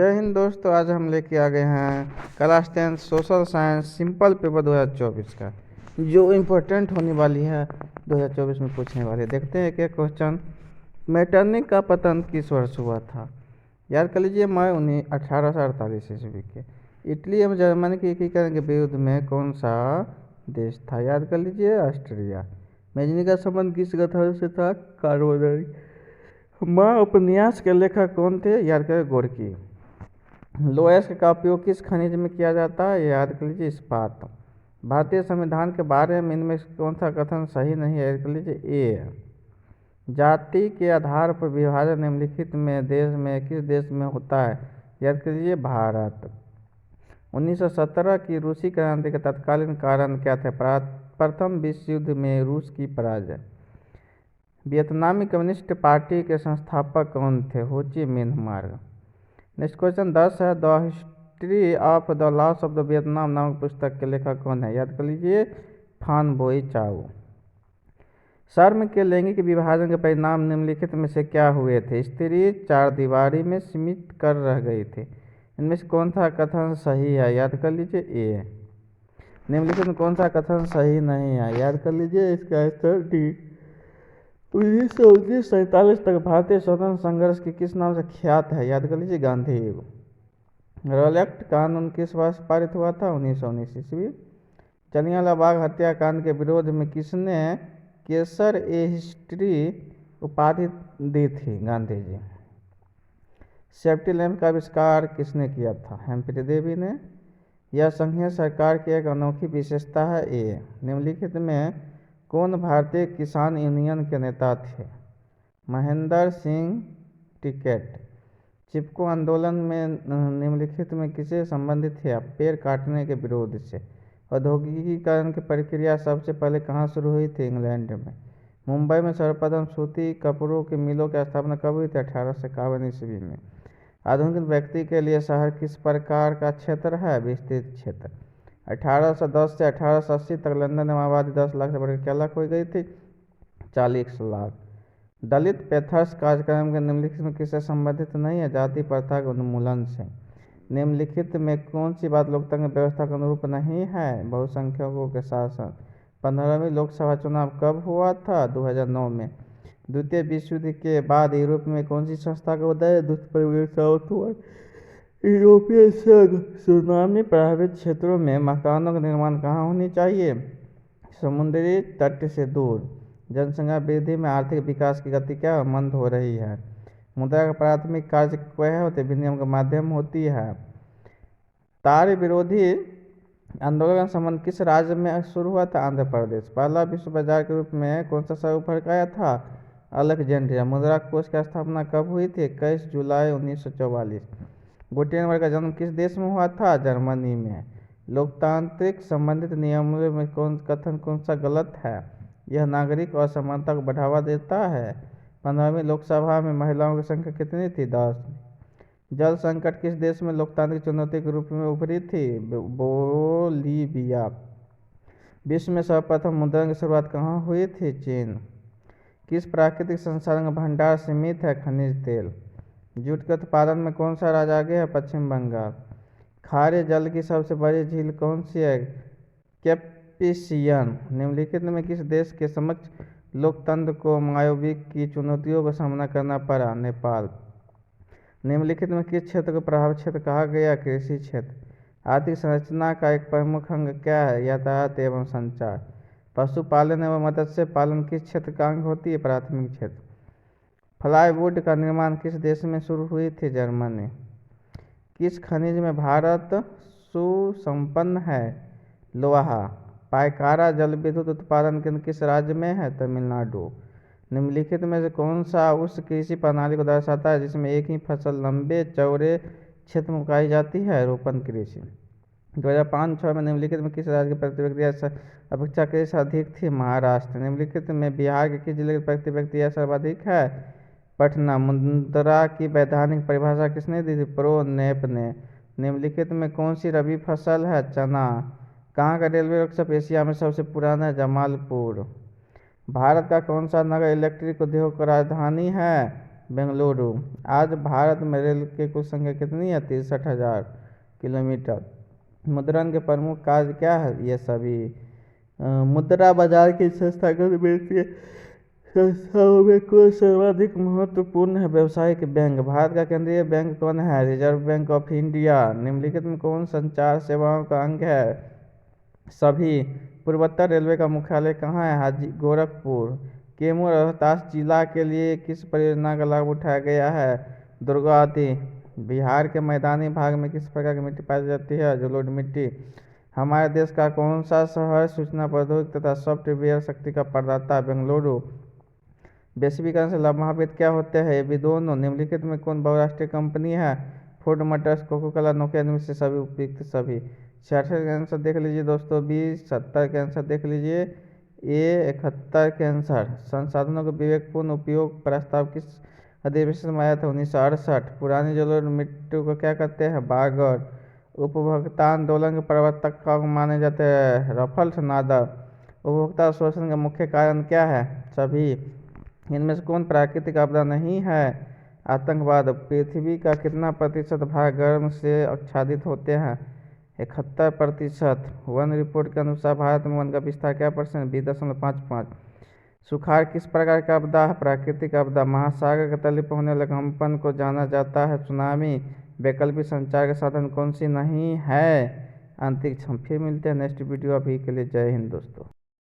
जय हिंद दोस्तों। आज हम लेके आ गए हैं class 10 social science simple paper 2024 का जो इम्पोर्टेंट होने वाली है 2024 में पूछने वाली। देखते हैं कि क्वेश्चन मेटरनिक का पतन किस वर्ष हुआ था। याद कर लीजिए मई 1848 ईस्वी के इटली एवं जर्मनी के एकीकरण के विरुद्ध में कौन सा देश था। याद कर लीजिए ऑस्ट्रिया। मैजनी का संबंध किस गठन से था। कार्बोनरी। माँ उपन्यास के लेखक कौन थे। याद करें गोरकी। लोएस का उपयोग किस खनिज में किया जाता है। याद कर लीजिए इस्पात। भारतीय संविधान के बारे में इनमें कौन सा कथन सही नहीं है। याद कर लीजिए ए। जाति के आधार पर विभाजन निम्नलिखित में किस देश में होता है। याद कर लीजिए भारत। 1917 की रूसी क्रांति के तत्कालीन कारण क्या थे। प्रथम विश्व युद्ध में रूस की पराजय। वियतनामी कम्युनिस्ट पार्टी के संस्थापक कौन थे। हो ची मिन्ह मार्ग। नेक्स्ट क्वेश्चन 10 है। The history of the loss of the Vietnam नामक पुस्तक के लेखक कौन है। याद कर लीजिए फान बोई चाओ। शर्म के लैंगिक विभाजन के परिणाम निम्नलिखित में से क्या हुए थे। स्त्री चारदीवारी में सीमित कर रह गई थी। इनमें से कौन सा कथन सही है। याद कर लीजिए ए। निम्नलिखित में कौन सा कथन सही नहीं है। याद कर लीजिए इसका आंसर डी। 1947 तक भारतीय स्वतंत्र संघर्ष के किस नाम से ख्यात है। याद कर लीजिए गांधी युग। रॉलेक्ट कानून किस वर्ष पारित हुआ था। 1919 ईस्वी। जलियांवाला बाग हत्याकांड के विरोध में किसने केसर ए हिस्ट्री उपाधि दी थी। गांधी जी। सेफ्टी लैंप का आविष्कार किसने किया था। हेम्फ्री डेवी ने। यह संघीय सरकार की एक अनोखी विशेषता है ए। निम्नलिखित में कौन भारतीय किसान यूनियन के नेता थे। महेंद्र सिंह टिकैत। चिपको आंदोलन में निम्नलिखित में किसे संबंधित है। पेड़ काटने के विरोध से। औद्योगिकीकरण की प्रक्रिया सबसे पहले कहाँ शुरू हुई थी। इंग्लैंड में। मुंबई में सर्वप्रथम सूती कपड़ों की मिलों की स्थापना कब हुई थी। 1851 ईस्वी में। आधुनिक व्यक्ति के लिए शहर किस प्रकार का क्षेत्र है। विस्तृत क्षेत्र। 1810 से 1880 तक लंदन में आबादी 10 लाख से बढ़कर क्या लाख हो गई थी। 40 लाख। दलित पैथर्स कार्यक्रम के निम्नलिखित में किससे संबंधित नहीं है। जाति प्रथा के उन्मूलन से। निम्नलिखित में कौन सी बात लोकतंत्र व्यवस्था के अनुरूप नहीं है। बहुसंख्यकों के शासन। 15वीं लोकसभा चुनाव कब हुआ था। 2009 में। द्वितीय विश्व युद्ध के बाद यूरोप में कौन सी संस्था का उदय। यूरोपीय संघ। सुनामी प्रभावित क्षेत्रों में मकानों का निर्माण कहाँ होनी चाहिए। समुद्री तट से दूर। जनसंख्या वृद्धि में आर्थिक विकास की गति क्या मंद हो रही है। मुद्रा का प्राथमिक कार्य क्या होते विनिमय का माध्यम होती है। तार विरोधी आंदोलन का संबंध किस राज्य में शुरू हुआ था। आंध्र प्रदेश। पहला विश्व बाजार के रूप में कौन सा शहर उभर आया था। अलेक्जेंड्रिया। मुद्रा कोष की स्थापना कब हुई थी। 21 जुलाई 1944। गुटेनबर्ग का जन्म किस देश में हुआ था। जर्मनी में। लोकतांत्रिक संबंधित नियमों में कौन सा गलत है। यह नागरिक असमानता को बढ़ावा देता है। 15वीं लोकसभा में महिलाओं की संख्या कितनी थी। 10। जल संकट किस देश में लोकतांत्रिक चुनौती के रूप में उभरी थी। बोलीविया। विश्व में सर्वप्रथम मुद्रण की शुरुआत कहाँ हुई थी। चीन। किस प्राकृतिक संसाधन का भंडार सीमित है। खनिज तेल। जूट के उत्पादन में कौन सा राज्य आगे है। पश्चिम बंगाल। खारे जल की सबसे बड़ी झील कौन सी है। कैप्सियन। निम्नलिखित में किस देश के समक्ष लोकतंत्र को मायावी की चुनौतियों का सामना करना पड़ा। नेपाल। निम्नलिखित में किस क्षेत्र को प्रभावित क्षेत्र कहा गया। कृषि क्षेत्र। आर्थिक संरचना का एक प्रमुख अंग क्या है। यातायात एवं संचार। पशुपालन एवं मत्स्य पालन किस क्षेत्र का अंग होती है। प्राथमिक क्षेत्र। प्लाईवुड का निर्माण किस देश में शुरू हुई थी। जर्मनी। किस खनिज में भारत सुसंपन्न है। लोहा। पायकारा जल विद्युत उत्पादन केंद्र किस राज्य में है। तमिलनाडु। निम्नलिखित में से कौन सा उस कृषि प्रणाली को दर्शाता है जिसमें एक ही फसल लंबे चौड़े क्षेत्र में उगाई जाती है। रोपण कृषि। 2005-06 में निम्नलिखित में किस राज्य की प्रति व्यक्ति अपेक्षाकृत अधिक थी। महाराष्ट्र। निम्नलिखित में बिहार के किस जिले की प्रति व्यक्ति यह सर्वाधिक है। पटना। मुद्रा की वैधानिक परिभाषा किसने दी थी। प्रो नेप ने। निम्नलिखित में कौन सी रबी फसल है। चना। कहाँ का रेलवे वर्कशॉप एशिया में सबसे पुराना है। जमालपुर। भारत का कौन सा नगर इलेक्ट्रिक उद्योग की राजधानी है। बेंगलुरु। आज भारत में रेल की कुल संख्या कितनी है? 63,000 किलोमीटर। मुद्रण के प्रमुख कार्य क्या है? ये सभी मुद्रा बाजार की संस्थागत वित्तीय संस्थाओं में कौन सर्वाधिक महत्वपूर्ण है? व्यावसायिक बैंक। भारत का केंद्रीय बैंक कौन है? Reserve bank of India. निम्नलिखित में कौन संचार सेवाओं का अंग है? सभी। पूर्वोत्तर रेलवे का मुख्यालय कहाँ है? गोरखपुर। कैमूर और रोहतास जिला के लिए किस परियोजना का लाभ उठाया गया है? दुर्गावती। बिहार के मैदानी भाग में किस प्रकार की मिट्टी पाई जाती है? जलोढ़ मिट्टी। हमारे देश का कौन सा शहर सूचना प्रौद्योगिकी तथा सॉफ्टवेयर शक्ति का प्रदाता है? बेंगलुरु। वैश्वीकरण से लाभान्वित क्या होते हैं? ये भी दोनों। निम्नलिखित में कौन बहुराष्ट्रीय कंपनी है? Ford Motors, Coca Cola, Nokia, इनमें से सभी उपयुक्त सभी। 66 के आंसर देख लीजिए दोस्तों। 20, 70 के आंसर देख लीजिए। ए 71 के आंसर। संसाधनों का विवेकपूर्ण उपयोग प्रस्ताव किस अधिवेशन में आया था? 1968। पुरानी जलोढ़ मिट्टी को क्या कहते हैं? बागर। उपभोक्ता आंदोलन के प्रवर्तक कौन माने जाते हैं? रफल्स नादर। उपभोक्ता शोषण का मुख्य कारण क्या है? सभी। इनमें से कौन प्राकृतिक आपदा नहीं है? आतंकवाद। पृथ्वी का कितना प्रतिशत भाग गर्म से आच्छादित होते हैं? 71%। वन रिपोर्ट के अनुसार भारत में वन का विस्तार क्या %? 20.55। सुखाड़ किस प्रकार का आपदा है? प्राकृतिक आपदा। महासागर के तल पर होने वाले कंपन को जाना जाता है सुनामी। वैकल्पिक संचार के साधन कौन सी नहीं है? अंतरिक्ष। हम फिर मिलते हैं नेक्स्ट वीडियो। अभी के लिए जय हिंद दोस्तों।